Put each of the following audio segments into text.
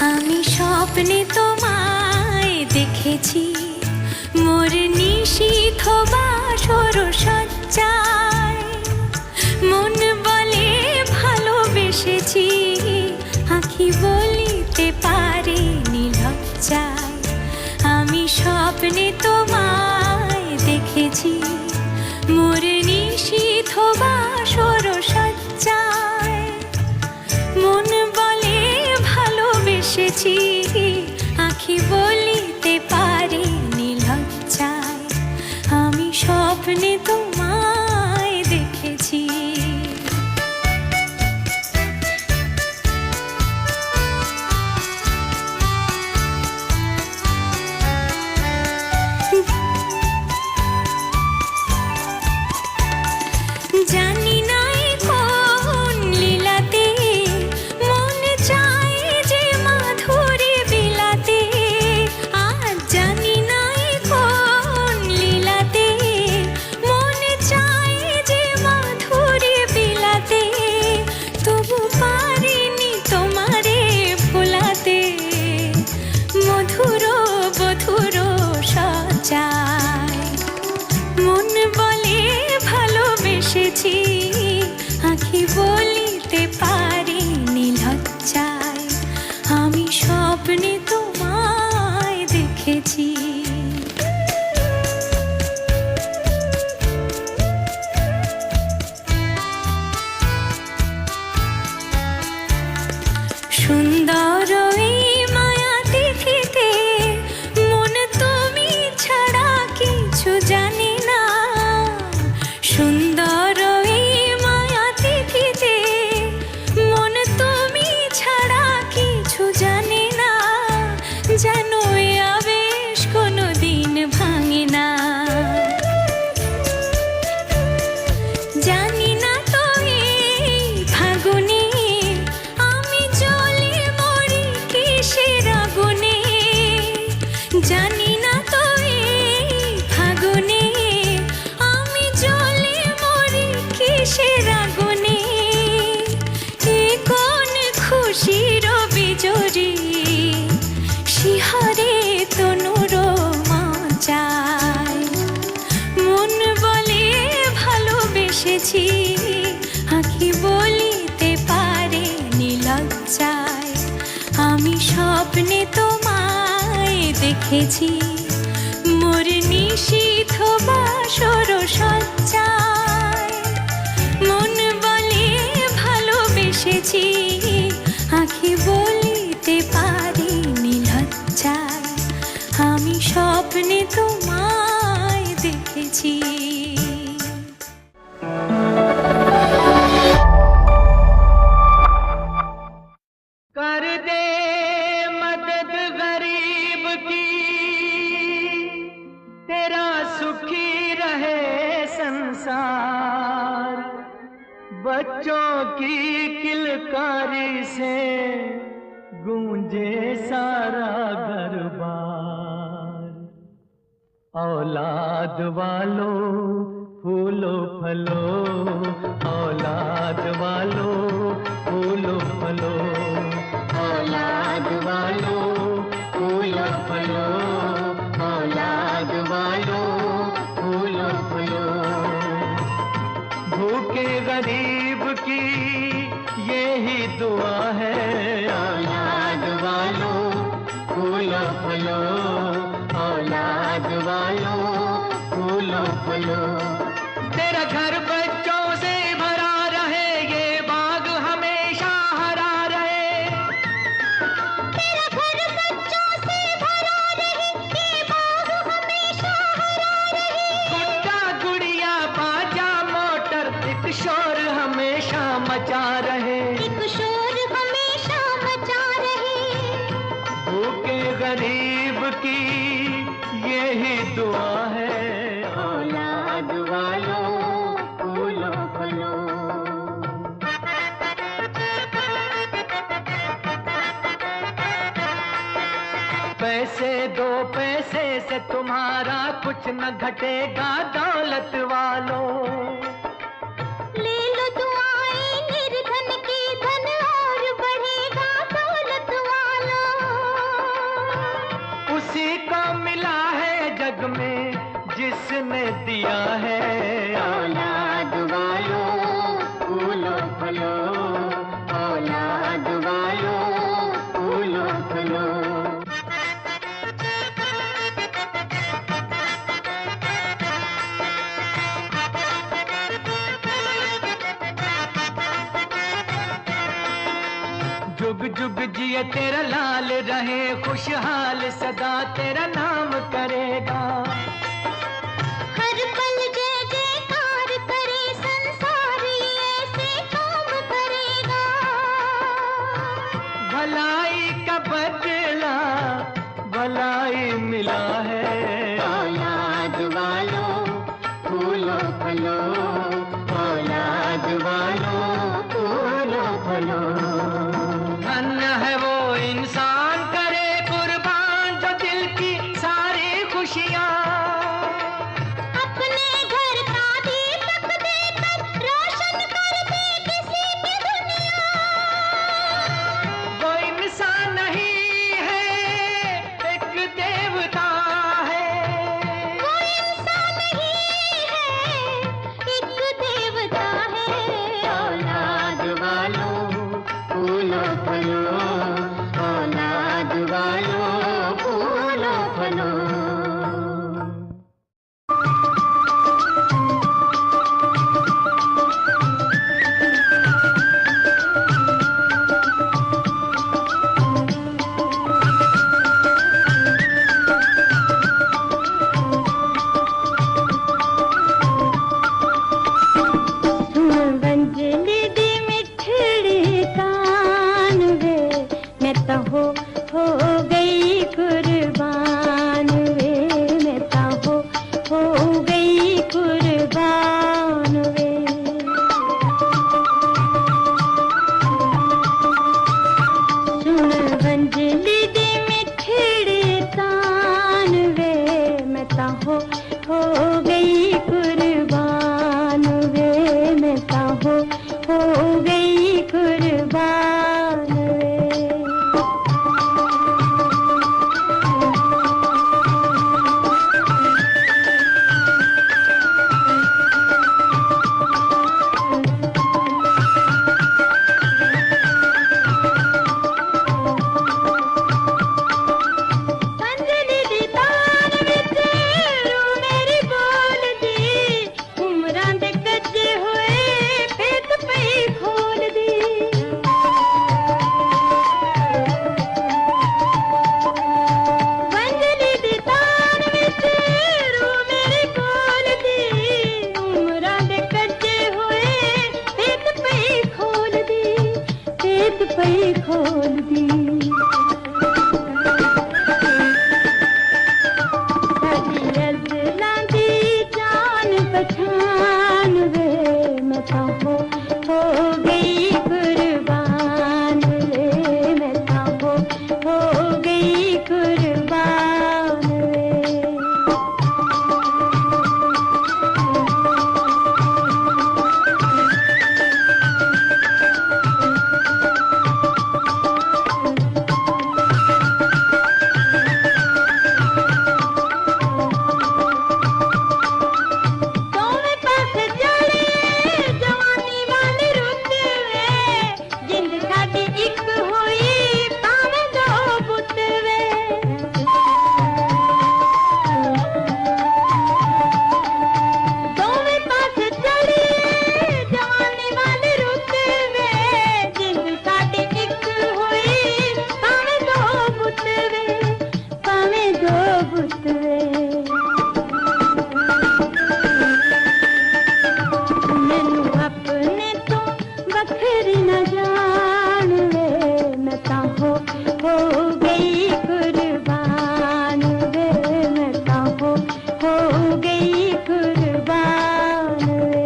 আমি স্বপ্নে তোমায় দেখেছি, মোর নিশীথ বাসর সজ্জায়। মন বলে ভালোবেসেছি, আঁখি বলিতে পারেনি লজ্জায়। আমি স্বপ্নে তোমায় দেখেছি, মোর নিশীথ বাসর সজ্জায়। মন বলে ভালোবেসেছি, আঁখি বলিতে পারেনি লজ্জায়। আমি স্বপ্নে তোমায় দেখেছি। জানি না কোন লীলাতে মন চায় যে মাধুরী বিলাতে। আজ জানি না কোন লীলাতে মন চায় যে মাধুরী বিলাতে। তবু পারিনি তোমারে ভোলাতে, মধুর বধুর সজ্জায়। মন বলে ভালোবেসেছি, আঁখি বলিতে পারিনি লজ্জায়। আমি স্বপ্নে তোমায় দেখেছি। সুন্দর এই মায়া দেখিতে, মন তুমি ছাড়া কিছু জানি না। সুন্দর এই মায়া দেখিতে, মন তুমি ছাড়া কিছু জানি না। যেন এ আবেশ কোনো দিন ভাঙে না। জানি না তো এই ফাগুনে আমি জ্বলে মরি কিসের আগুনে। জানি না তো এই ফাগুনে আমি জ্বলে মরি কিসের আগুনে। এ কোন খুশির বিজরি, শিহরে তনুর মাচায়। মন বলে ভালোবেসেছি, আঁখি বলিতে পারেনি লজ্জায়। আমি স্বপ্নে তোমায় দেখেছি, মোর নিশীথ বাসর সজ্জায়। মন বলে ভালোবেসেছি, আঁখি বলিতে পারিনি লজ্জায়। আমি স্বপ্নে তোমায় দেখেছি। कर दे मदद गरीब की, तेरा सुखी रहे संसार। बच्चों की किलकारी से गूंजे सारा घर-बार। औलाद वालों फूलो फलो, औलाद वालों फूलो फलो। औलाद वालों फूलो फलो, औलाद वालों फूलो फलो। भूखे गरीब की यही दुआ है, औलाद वालों फूलो फलो, औलाद वालों फूलो फलो। तेरा घर बच्चों से भरा रहे, ये बाग हमेशा हरा रहे। तेरा घर बच्चों से भरा रहे, ये बाग हमेशा हरा रहे। गुड्डा गुड़िया बाजा मोटर, एक शोर हमेशा मचा रहे। एक शोर हमेशा मचा रहे। भूखे गरीब की यही दुआ है, औलाद वालों फूलो फलो। पैसे दो पैसे से तुम्हारा कुछ न घटेगा दौलत वालों। ले लो दुआएं निर्धन की, धन और बढ़ेगा दौलत वालों। किसने दिया है। औलाद वालों फूलो फलो, औलाद वालों फूलो फलो। जुग जुग जिए तेरा लाल रहे, खुशहाल सदा तेरा नाम करेगा। हर पल जय जयकार करे, संसार ऐसे काम करेगा। भलाई का बदला भलाई मिला है। औलाद वालों फूलो फलो, औलाद वालों फूलो फलो। धन्य है वो इंसान करे कुर्बान, जो दिल की सारी खुशियाँ अपने घर का दीपक देकर रोशन कर दे किसी की दुनिया। वो इंसान नहीं है, एक देवता है। वो इंसान नहीं है, एक देवता है। औलाद वालों फूलो फलो, औलाद वालों फूलो फलो। वंजली दी मिठड़ी कान वे, मैं तो हो गई कुर्बान वे, मैं तो हो गई कुर्बान वे। सुन वंजली दी मिठड़ी तान वे, मैं तो हो गई कुर्बान वे, मैं तो हो गई कुर्बान वे। वंजली दी तान विच रू मेरी बोल दी, उमरां दे कज्जे होए भेत पई खोल दी। वंजली दी तान विच रू मेरी बोल दी, उमरां दे कज्जे होए भेत पई खोल दी, भेत पई खोल दी। साडी अज़लां दी जान पछान वे, मैं तो हो गई कुर्बान वे, मैं तो हो गई कुर्बान वे। दोवें पासे चढ़े जवानी वाली रुत वे, जिंद साडी इक होई भावें दो पुत वे। दोवें पासे चढ़े जवानी वाली रुत वे, जिंद साडी इक होई भावें दो पुत वे, भावें दो पुत वे। मैनू अपने तो बखरी न जान वे, मैं तो हो गई कुर्बान वे, मैं तो हो गई कुर्बान वे।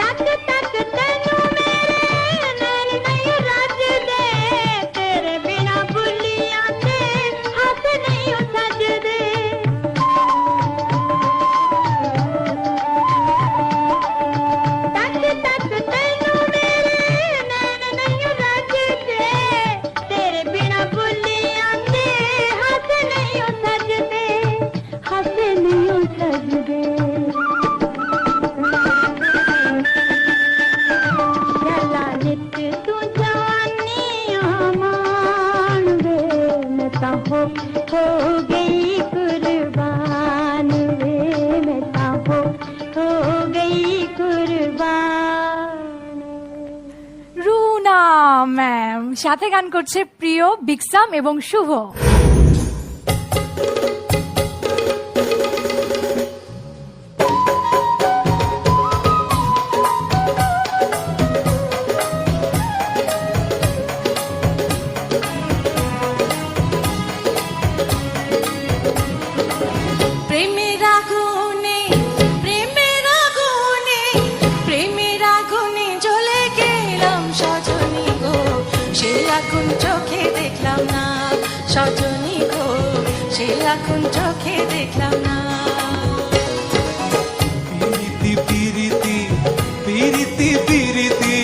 तक तक तेनू मेरे नैन नहीं रजदे, हो गई कुर्बान वे मैं हो गई कुर्बान। রুনা ম্যাম সাথে গান করছে প্রিয়, বিক্সাম এবং শুভ। সজনী গো সে এখন চোখে দেখলাম না। পিরিতি পিরিতি পিরিতি পিরিতি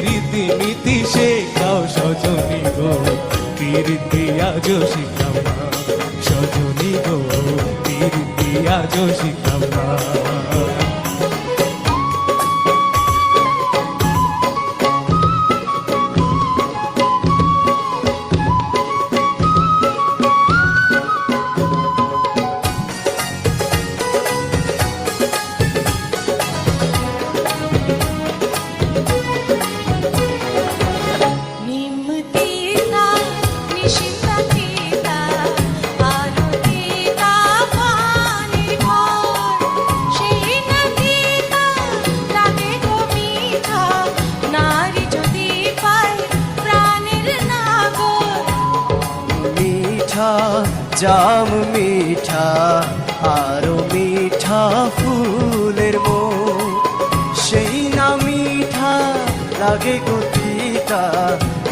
রীতি নীতি শেখাও সজনী গো পিরিতি আজও শিখাও না সজনী গো পিরিতি আজও শিখাও না। জাম মিঠা আরো মিঠা ফুলের মন সেই না মিঠা লাগে গতিটা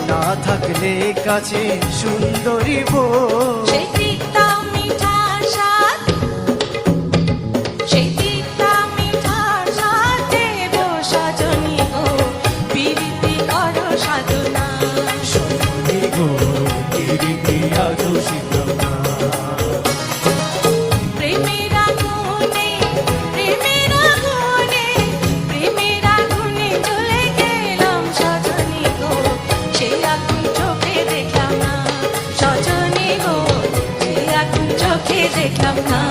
না থাকলে কাছে সুন্দরী বউ। সেই তিক্তা মিঠার স্বাদ সেই তিক্তা মিঠার স্বাদ দেব সজনী গো পিরিতি করো সাধনা সজনী গো পিরিতি আজও শিখাও না। দেখলাম না।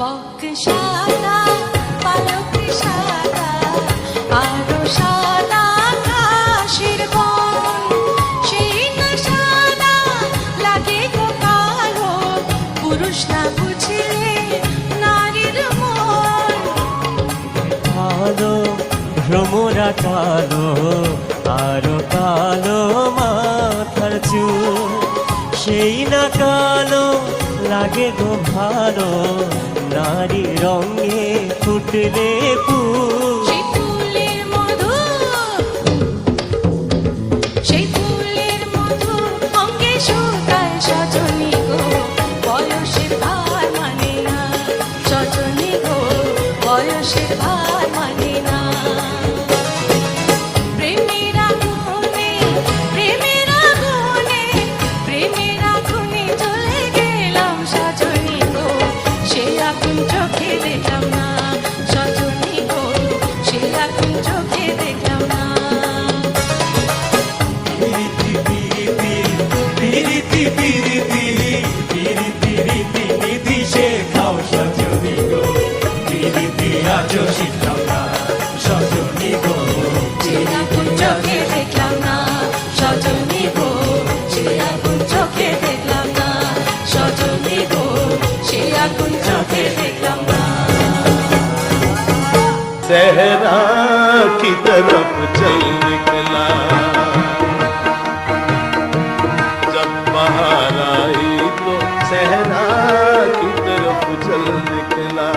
বক সাদা পালক সাদা আরো সাদা ঘাসের বন সেই না সাদা লাগে গো কালো পুরুষ না বুঝলে নারীর মন। কালো ভ্রমরা কালো আরো কালো মাথার চুল সেই না কালো লাগে গো ভালো নারী রঙে ফুটলে ফুল। সেই ফুলের মধু সেই ফুলের মধু অঙ্গে শুকায় সজনী গো বয়সের ভার মানে না সজনী গো বয়সের ভার মানে না। প্রেমের আগুনে প্রেমের আগুনে প্রেমের আগুনে জ্বলে গেলাম সজনী গো সে আগুন চোখে দেখলাম না সজনী গো সে আগুন চোখে দেখলাম না। পিরিতি পিরিতি পিরিতি পিরিতি পিরিতি রীতি নীতি শেখাও সজনী গো পিরিতি আজও শিখাও না সজনী গো সে আগুন চোখে দেখলাম না সজনী গো সে আগুন চোখে দেখলাম না সজনী গো সে আগুন চোখে দেখলাম না। सहरा की तरफ चल निकला जब बाहर आई तो सहरा की तरफ चल निकला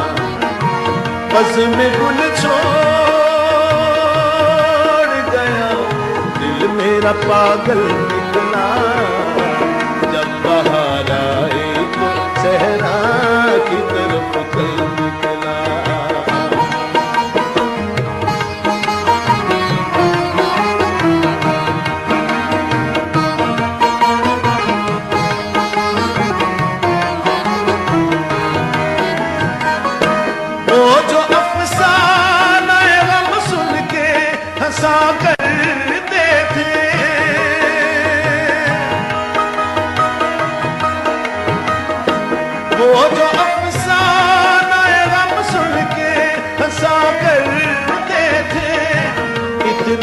बस में गुल छोड़ गया दिल मेरा पागल निकला जब बाहर आई तो सहरा की तरफ चल निकला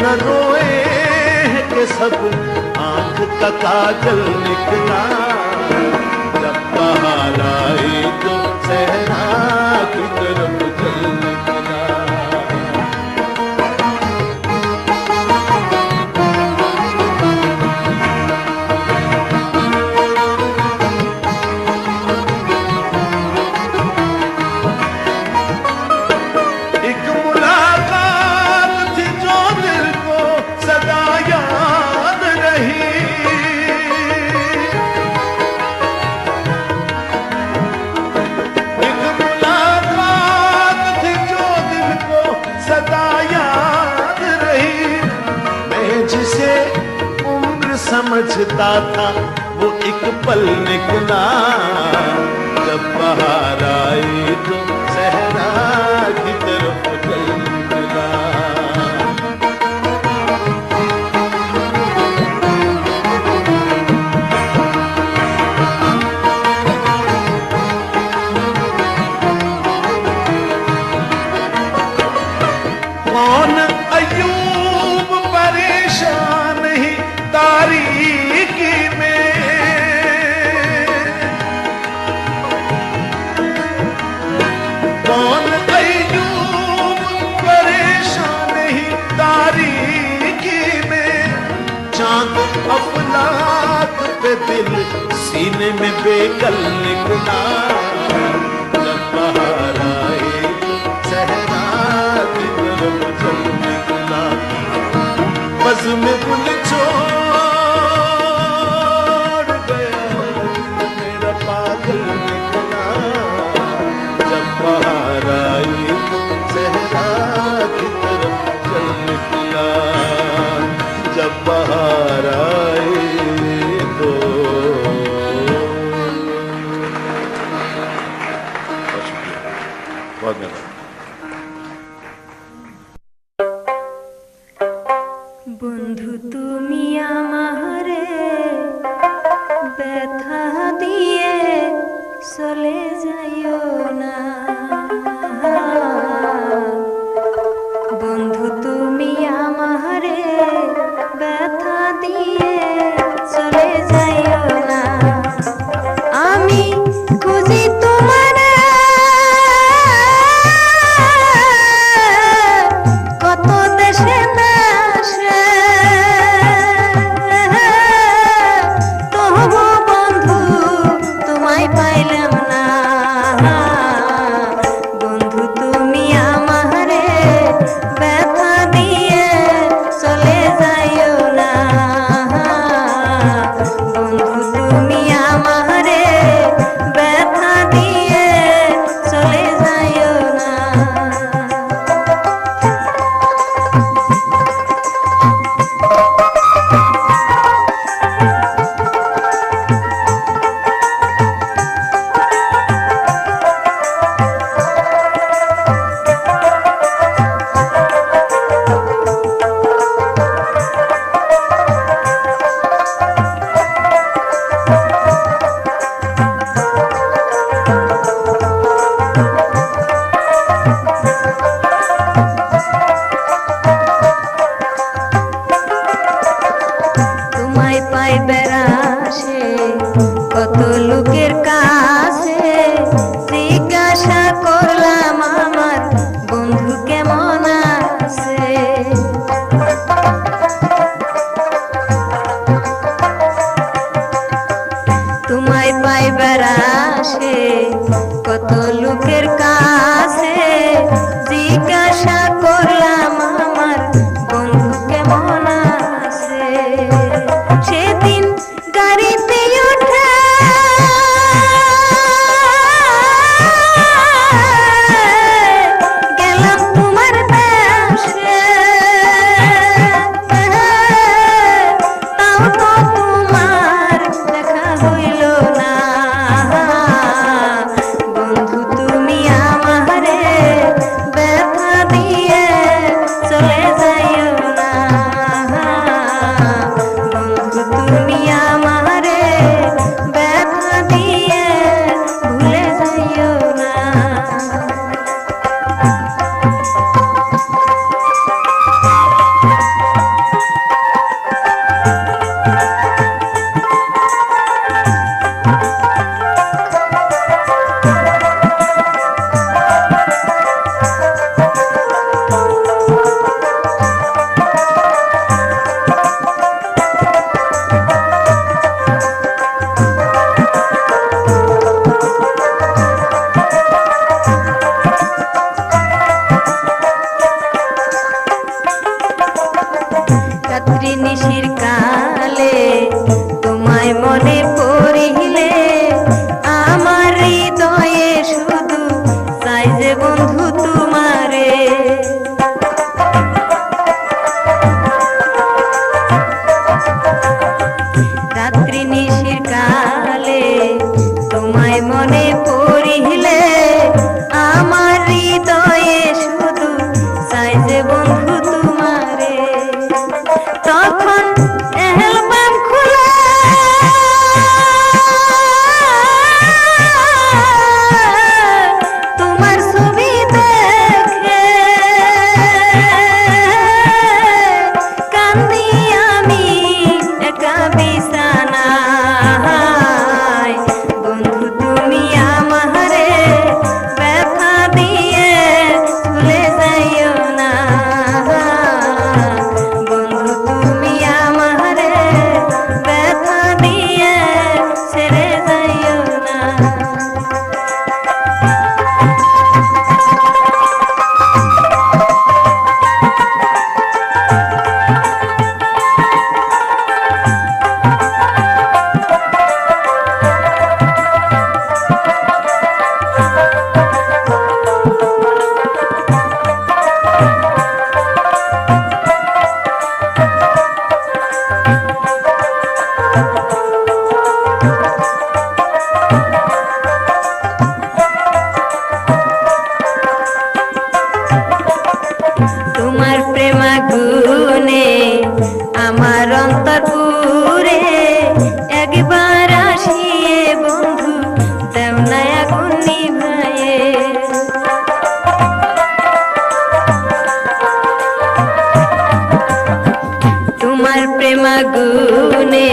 न रोए कि सब आंख का काजल निकला जब बाहर आई तो सहरा की तरफ चल निकला एक मुलाकात थी जो दिल को सदा याद रही एक मुलाकात थी जो दिल को सदा याद रही मैं जिसे उम्र समझता था वो एक पल निकला जब बाहर आई तो सहरा की तरफ चल निकला कौन अयूब परेशान ही तारीकी में कौन अयूब परेशान ही तारीकी में चांद अफलाक पे दिल सीने में बेकल निकला जब बाहर आए सहरा की तरफ चल निकला बस में गुल छोड़ गया मेरा पागल निकला जब बाहर आई सहरा की तरफ चल निकला जब बाहर आई तो बहुत धन्यवाद বন্ধু তুমি আমারে ব্যথা দিয়ে চলে যাইও না বন্ধু তুমি আমারে ব্যথা দিয়ে চলে যাইও না আমি খুঁজি তোমারে কত দেশে দেশে তবু বন্ধু তোমায় পাইলাম না বন্ধু তুমি আমারে ব্যথা দিয়ে চলে যাইও না বন্ধু তুমি আমারে ব্যথা দিয়ে চলে যাইও না গুনে আমার অন্তর পুরে একবার আসিয়ে বন্ধু দেও না আগুন নিভায়ে তোমার প্রেম গুনে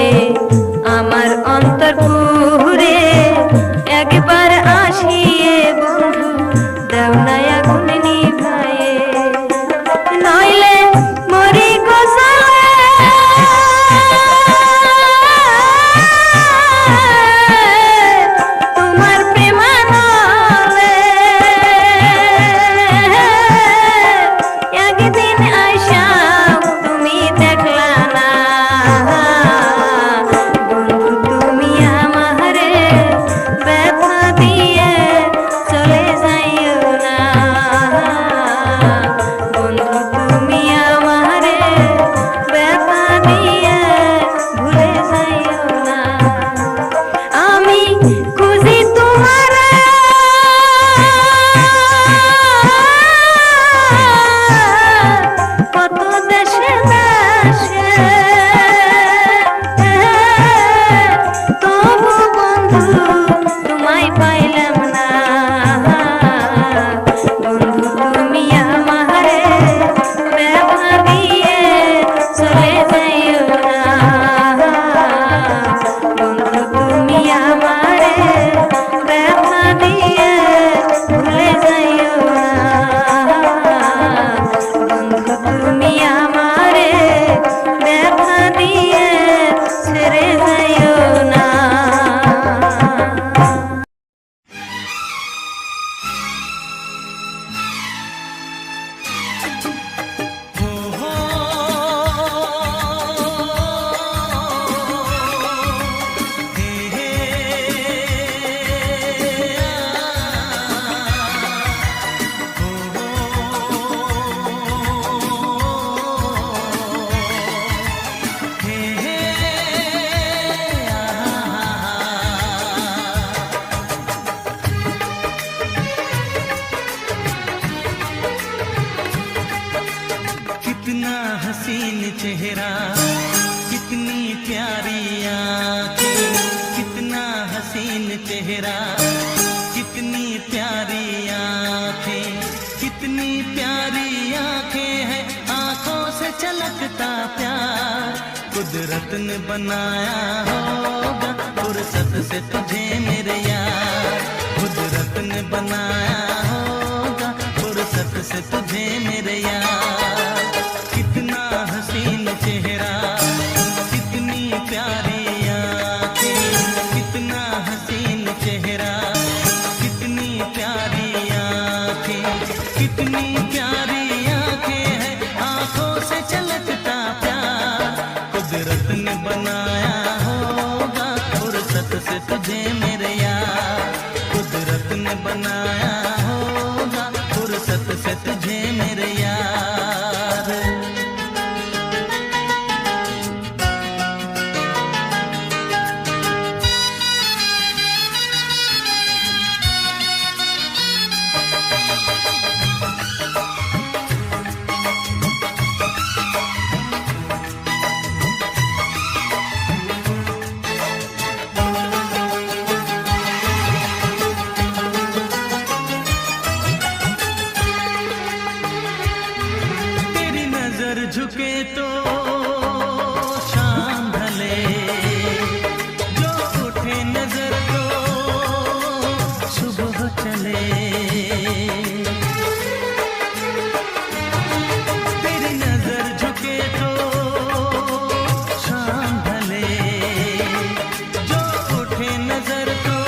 আমার অন্তর পুরে একবার আসিয়ে বন্ধু দেও না আগুন নিভায়ে নইলে মরি গোসালে তোমার প্রেমানলে একদিন আইসাও তুমি দেখলা না বন্ধু তুমি আমারে ব্যথা দিয়ে চলে যাইও না বন্ধু তুমি আমারে ব্যথা দিয়ে ভুলে যাইও না আমি খুঁজি তোমারে কত দেশে দেশে তবু বন্ধু তোমায় পাইলাম না বন্ধু তুমি আমারে ব্যথা দিয়ে চলে যাইও না বন্ধু তুমি আমারে ব্যথা দিয়ে ভুলে যাইও না বন্ধু তুমি আমারে ব্যথা দিয়ে ছেড়ে যাইও না कितना हसीन चेहरा कितनी प्यारी आंखें कितना हसीन चेहरा कितनी प्यारी आंखें कितनी प्यारी आंखें हैं आंखों से छलकता प्यार कुदरत ने बनाया होगा फुर्सत से तुझे मेरे यार कुदरत ने बनाया होगा फुर्सत से तुझे मेरे यार कितना हसीन चेहरा कितनी प्यारी आंखें कितना हसीन चेहरा कितनी प्यारी आंखें कितनी प्यारी आंखें हैं आंखों से छलकता प्यार कुदरत ने बनाया होगा फुर्सत से तुझे मेरे यार कुदरत ने बनाया होगा फुर्सत से तुझे मेरे यार तेरी नजर झुके तो शाम ढले जो उठे नजर तो सुबह चले तेरी नजर झुके तो शाम ढले जो उठे नजर तो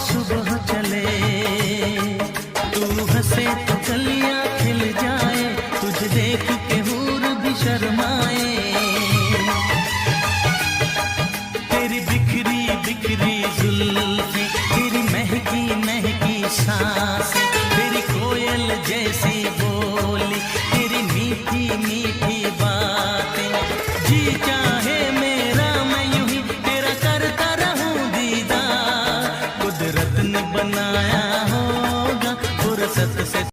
सुबह चले तू हंसे तो कलियां खिल जाए तुझे देख के हूर भी शर्माए तेरी बिखरी बिखरी जुल्फी तेरी महकी महकी सांसें तेरी कोयल जैसी बोली तेरी मीठी मीठी बातें जी चाहे मेरा मैं यूं ही तेरा करता रहूं दीदार कुदरत ने बनाया होगा फुर्सत से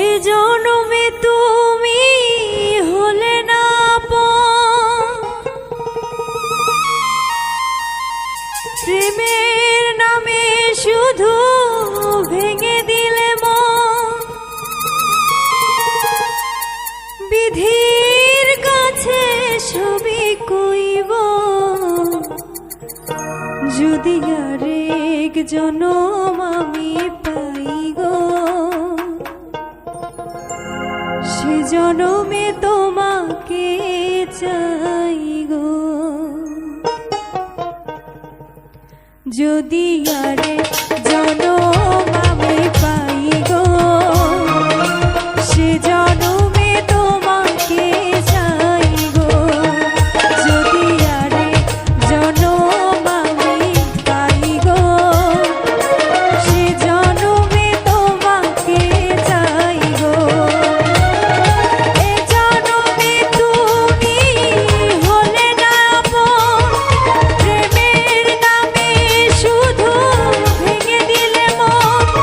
এ জনমে তুমি হলে না আপন, প্রেমের নামে শুধু ভেঙে দিলে মন, বিধির কাছে সবই কইব যদি আরেক জনম আমি পাই গো, সে জনমে তোমাকে চাই গো। যদি আরেক জনম আমি পাই গো, সে জনমে তোমাকে চাই গো। যদি আরেক জনম আমি পাই গো, সে জনমে তোমাকে চাই গো। এ জনমে তুমি হলে না আপন, প্রেমের নামে শুধু ভেঙে দিলে মন,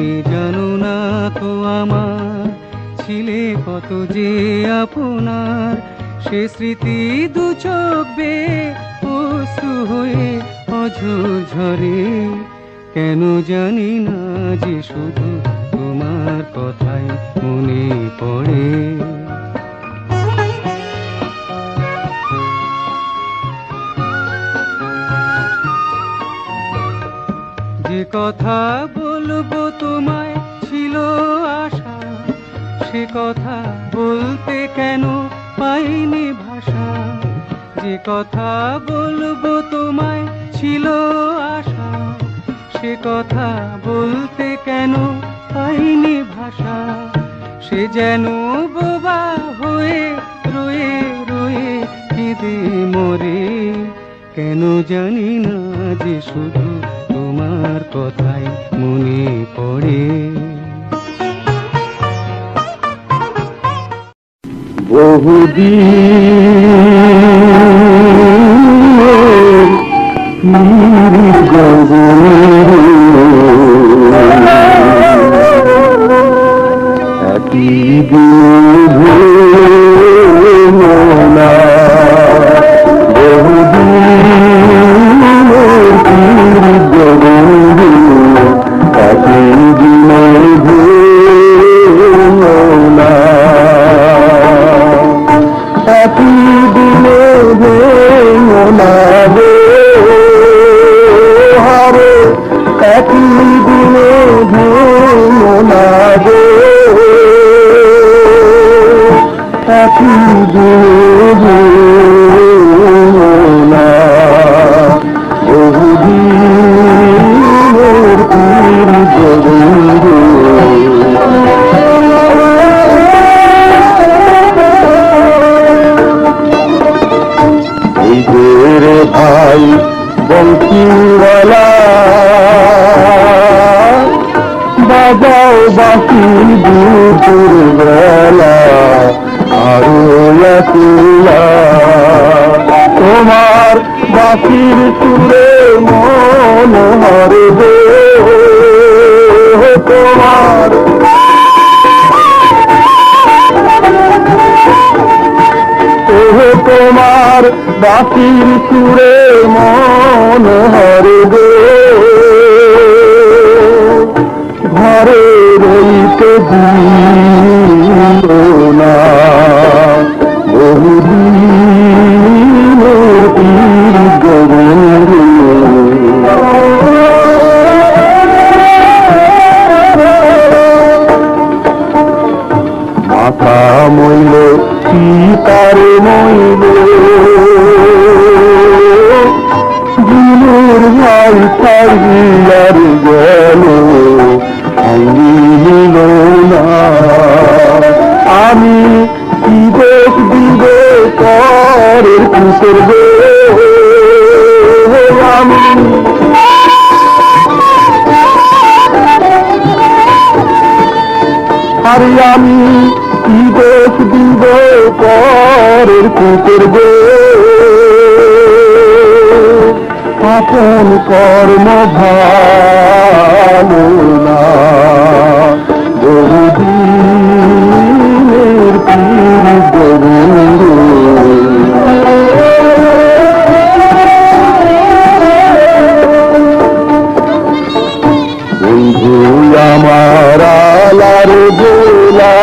তুমি জানো না তো আমার ছিলে কত যে আপনার, সে স্মৃতি দু চোখ বেয়ে অশ্রু হয়ে অঝোর ঝরে। কেন জানি না যে শুধু তোমার কথাই মনে পড়ে। যে কথা বলবো তোমায় ছিল আশা, সে কথা বলতে কেন পাইনি ভাষা। যে কথা বলবো তোমায় ছিল আশা, সে কথা বলতে কেন পাইনি ভাষা। সে যেন বোবা হয়ে রয়ে রয়ে কেঁদে মরে। কেন জানি না যে শুধু তোমার কথাই মনে পড়ে। ভাই বংশীওয়ালা বাজাও বাঁশি দুপুর বেলা আরো একলা। তোমার বাঁশির সুরে মন হরে গো, তোমার তোমার বাঁশির সুরে মন হরে গো। ঘরে রইতে দিল না বহুদিনের পীর গোবিন্দ। মাথা মইল সীতার মইল গুরুর ভাই ছাড়িয়ার গেল আইল না। আমি কি দোষ দিব পরের কুসের গো, আমি আরে আমি কি দোষ দিব পরের কুকুর গো। আপন কর্ম ভালো না বহুদিনের পীর গোবিন্দ। বন্ধু আমার আলার গোলা